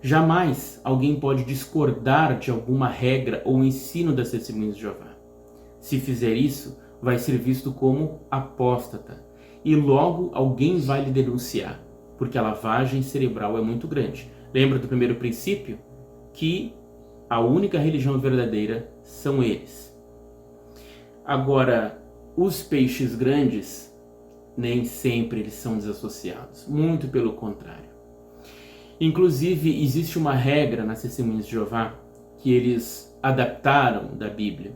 Jamais alguém pode discordar de alguma regra ou ensino das Testemunhas de Jeová. Se fizer isso, vai ser visto como apóstata e logo alguém vai lhe denunciar, porque a lavagem cerebral é muito grande. Lembra do primeiro princípio? Que a única religião verdadeira são eles. Agora, os peixes grandes, nem sempre eles são desassociados, muito pelo contrário. Inclusive, existe uma regra nas Testemunhas de Jeová que eles adaptaram da Bíblia,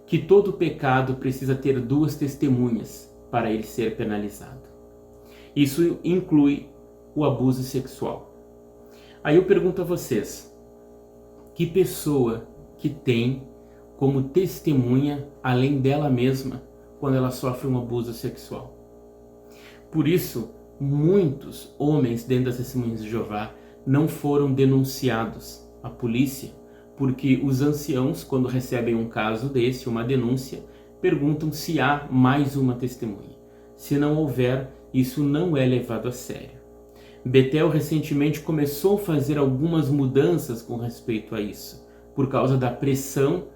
que todo pecado precisa ter 2 testemunhas para ele ser penalizado. Isso inclui o abuso sexual. Aí eu pergunto a vocês, que pessoa que tem como testemunha, além dela mesma, quando ela sofre um abuso sexual? Por isso, muitos homens dentro das Testemunhas de Jeová não foram denunciados à polícia, porque os anciãos, quando recebem um caso desse, uma denúncia, perguntam se há mais uma testemunha. Se não houver, isso não é levado a sério. Betel recentemente começou a fazer algumas mudanças com respeito a isso, por causa da pressão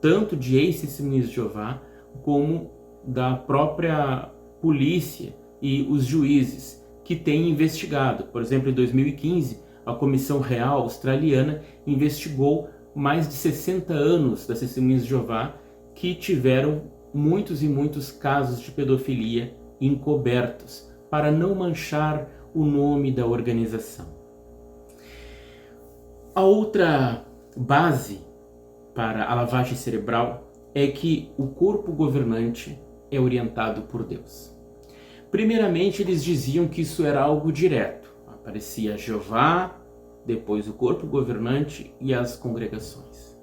tanto de ex-testemunhas de Jeová, como da própria polícia e os juízes que têm investigado. Por exemplo, em 2015, a Comissão Real Australiana investigou mais de 60 anos das Testemunhas de Jeová que tiveram muitos e muitos casos de pedofilia encobertos, para não manchar o nome da organização. A outra base para a lavagem cerebral é que o corpo governante é orientado por Deus. Primeiramente, eles diziam que isso era algo direto. Aparecia Jeová, depois o corpo governante e as congregações.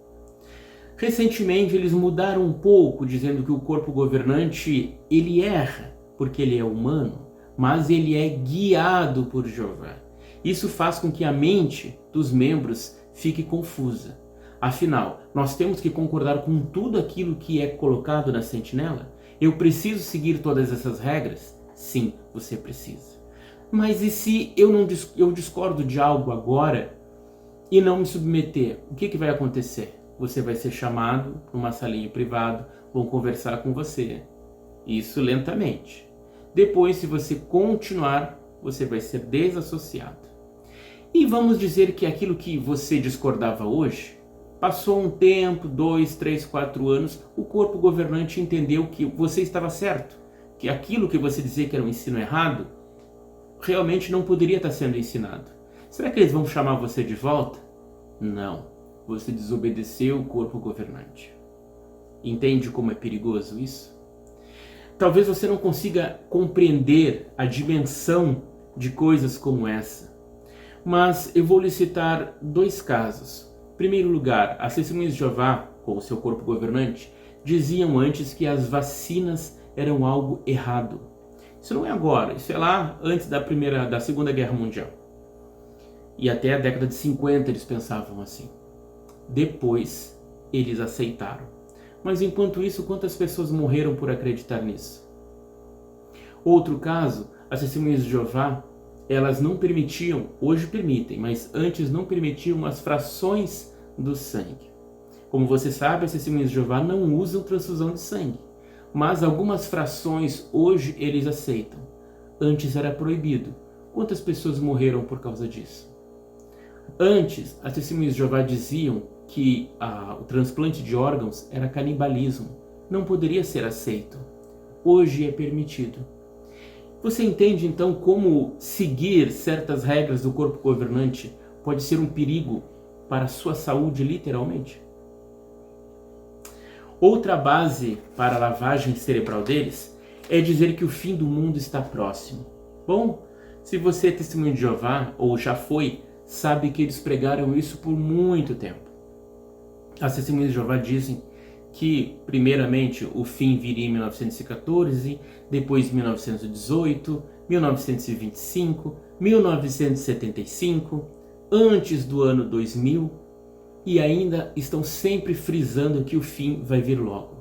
Recentemente, eles mudaram um pouco, dizendo que o corpo governante, ele erra, porque ele é humano, mas ele é guiado por Jeová. Isso faz com que a mente dos membros fique confusa. Afinal, nós temos que concordar com tudo aquilo que é colocado na sentinela? Eu preciso seguir todas essas regras? Sim, você precisa. Mas e se eu discordo de algo agora e não me submeter? O que vai acontecer? Você vai ser chamado para uma salinha privada, vão conversar com você. Isso lentamente. Depois, se você continuar, você vai ser desassociado. E vamos dizer que aquilo que você discordava hoje, passou um tempo, 2, 3, 4 anos, o corpo governante entendeu que você estava certo, que aquilo que você dizia que era um ensino errado, realmente não poderia estar sendo ensinado. Será que eles vão chamar você de volta? Não. Você desobedeceu o corpo governante. Entende como é perigoso isso? Talvez você não consiga compreender a dimensão de coisas como essa. Mas eu vou lhe citar 2 casos. Em primeiro lugar, as Testemunhas de Jeová, com o seu corpo governante, diziam antes que as vacinas eram algo errado. Isso não é agora, isso é lá antes da Segunda Guerra Mundial. E até a década de 50 eles pensavam assim. Depois eles aceitaram. Mas enquanto isso, quantas pessoas morreram por acreditar nisso? Outro caso, as Testemunhas de Jeová, elas não permitiam, hoje permitem, mas antes não permitiam as frações do sangue. Como você sabe, as Testemunhas de Jeová não usam transfusão de sangue, mas algumas frações hoje eles aceitam. Antes era proibido. Quantas pessoas morreram por causa disso? Antes, as Testemunhas de Jeová diziam que o transplante de órgãos era canibalismo, não poderia ser aceito. Hoje é permitido. Você entende então como seguir certas regras do corpo governante pode ser um perigo para a sua saúde, literalmente? Outra base para a lavagem cerebral deles é dizer que o fim do mundo está próximo. Bom, se você é testemunho de Jeová, ou já foi, sabe que eles pregaram isso por muito tempo. As Testemunhas de Jeová dizem que, primeiramente, o fim viria em 1914, depois 1918, 1925, 1975, antes do ano 2000, e ainda estão sempre frisando que o fim vai vir logo.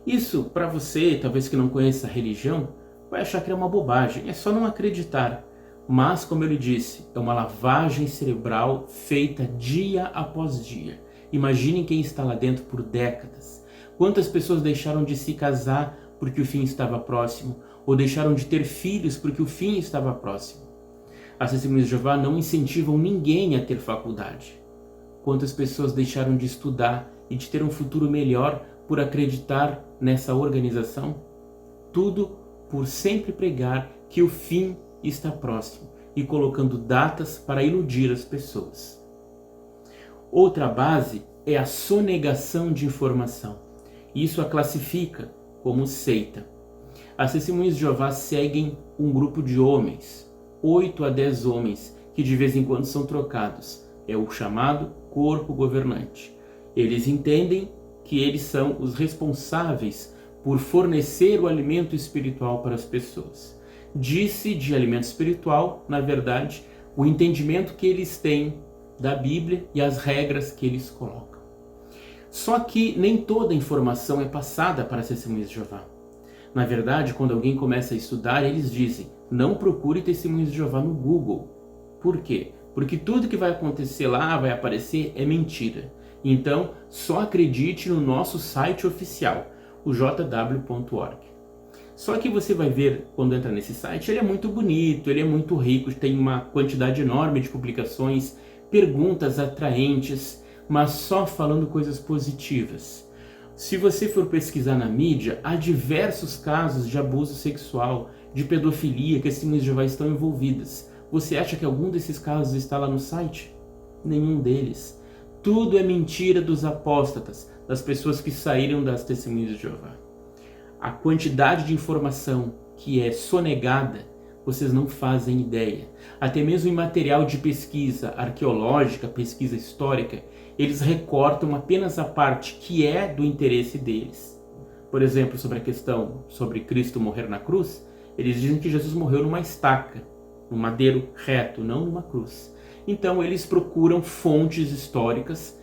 Isso, para você, talvez que não conheça a religião, vai achar que é uma bobagem, é só não acreditar. Mas, como eu lhe disse, é uma lavagem cerebral feita dia após dia. Imaginem quem está lá dentro por décadas. Quantas pessoas deixaram de se casar porque o fim estava próximo, ou deixaram de ter filhos porque o fim estava próximo. As Testemunhas de Jeová não incentivam ninguém a ter faculdade. Quantas pessoas deixaram de estudar e de ter um futuro melhor por acreditar nessa organização? Tudo por sempre pregar que o fim está próximo e colocando datas para iludir as pessoas. Outra base é a sonegação de informação. Isso a classifica como seita. As Testemunhas de Jeová seguem um grupo de homens, 8 a 10 homens, que de vez em quando são trocados. É o chamado corpo governante. Eles entendem que eles são os responsáveis por fornecer o alimento espiritual para as pessoas. Disse de alimento espiritual, na verdade, o entendimento que eles têm da Bíblia e as regras que eles colocam. Só que nem toda informação é passada para as Testemunhas de Jeová. Na verdade, quando alguém começa a estudar, eles dizem, não procure Testemunhas de Jeová no Google. Por quê? Porque tudo que vai acontecer lá, vai aparecer, é mentira. Então, só acredite no nosso site oficial, o jw.org. Só que você vai ver, quando entra nesse site, ele é muito bonito, ele é muito rico, tem uma quantidade enorme de publicações, perguntas atraentes, mas só falando coisas positivas. Se você for pesquisar na mídia, há diversos casos de abuso sexual, de pedofilia que as Testemunhas de Jeová estão envolvidas. Você acha que algum desses casos está lá no site? Nenhum deles. Tudo é mentira dos apóstatas, das pessoas que saíram das Testemunhas de Jeová. A quantidade de informação que é sonegada, vocês não fazem ideia. Até mesmo em material de pesquisa arqueológica, pesquisa histórica, eles recortam apenas a parte que é do interesse deles. Por exemplo, sobre a questão sobre Cristo morrer na cruz, eles dizem que Jesus morreu numa estaca, num madeiro reto, não numa cruz. Então eles procuram fontes históricas,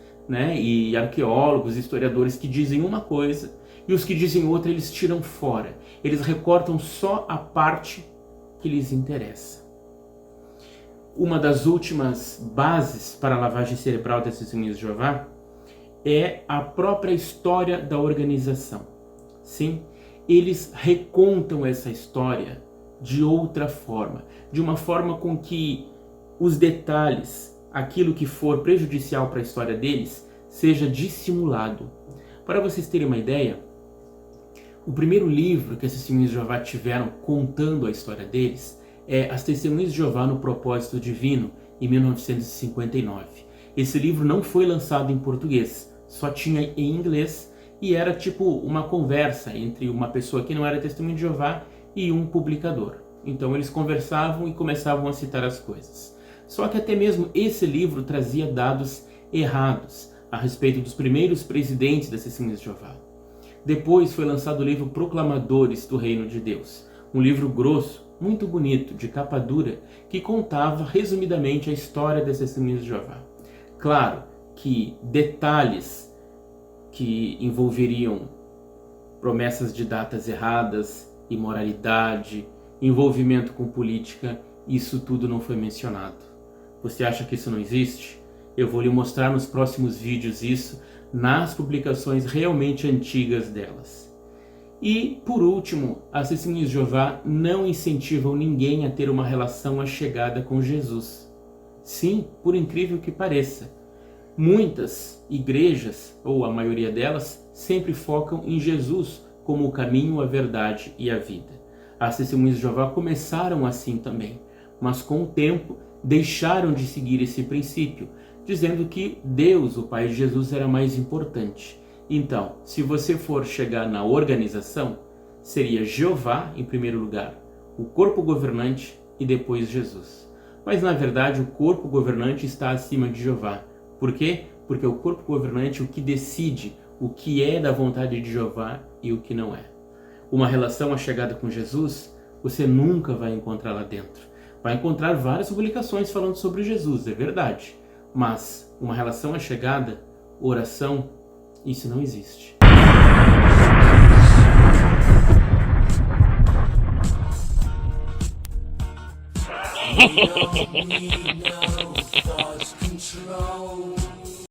e arqueólogos, historiadores que dizem uma coisa e os que dizem outra eles tiram fora. Eles recortam só a parte que lhes interessa. Uma das últimas bases para a lavagem cerebral das Testemunhas de Jeová é a própria história da organização. Sim, eles recontam essa história de outra forma, de uma forma com que os detalhes, aquilo que for prejudicial para a história deles, seja dissimulado. Para vocês terem uma ideia, o primeiro livro que as Testemunhas de Jeová tiveram contando a história deles é As Testemunhas de Jeová no Propósito Divino, em 1959. Esse livro não foi lançado em português, só tinha em inglês e era tipo uma conversa entre uma pessoa que não era Testemunha de Jeová e um publicador. Então eles conversavam e começavam a citar as coisas. Só que até mesmo esse livro trazia dados errados a respeito dos primeiros presidentes das Testemunhas de Jeová. Depois foi lançado o livro Proclamadores do Reino de Deus, um livro grosso, muito bonito, de capa dura, que contava resumidamente a história das Testemunhas de Jeová. Claro que detalhes que envolveriam promessas de datas erradas, imoralidade, envolvimento com política, isso tudo não foi mencionado. Você acha que isso não existe? Eu vou lhe mostrar nos próximos vídeos isso, nas publicações realmente antigas delas. E, por último, as Testemunhas de Jeová não incentivam ninguém a ter uma relação achegada com Jesus. Sim, por incrível que pareça, muitas igrejas, ou a maioria delas, sempre focam em Jesus como o caminho, a verdade e a vida. As Testemunhas de Jeová começaram assim também, mas com o tempo deixaram de seguir esse princípio, dizendo que Deus, o Pai de Jesus, era mais importante. Então, se você for chegar na organização, seria Jeová em primeiro lugar, o corpo governante e depois Jesus. Mas na verdade o corpo governante está acima de Jeová. Por quê? Porque o corpo governante é o que decide o que é da vontade de Jeová e o que não é. Uma relação achegada com Jesus, você nunca vai encontrar lá dentro. Vai encontrar várias publicações falando sobre Jesus, é verdade. Mas uma relação achegada, oração, isso não existe. don't need no thought control.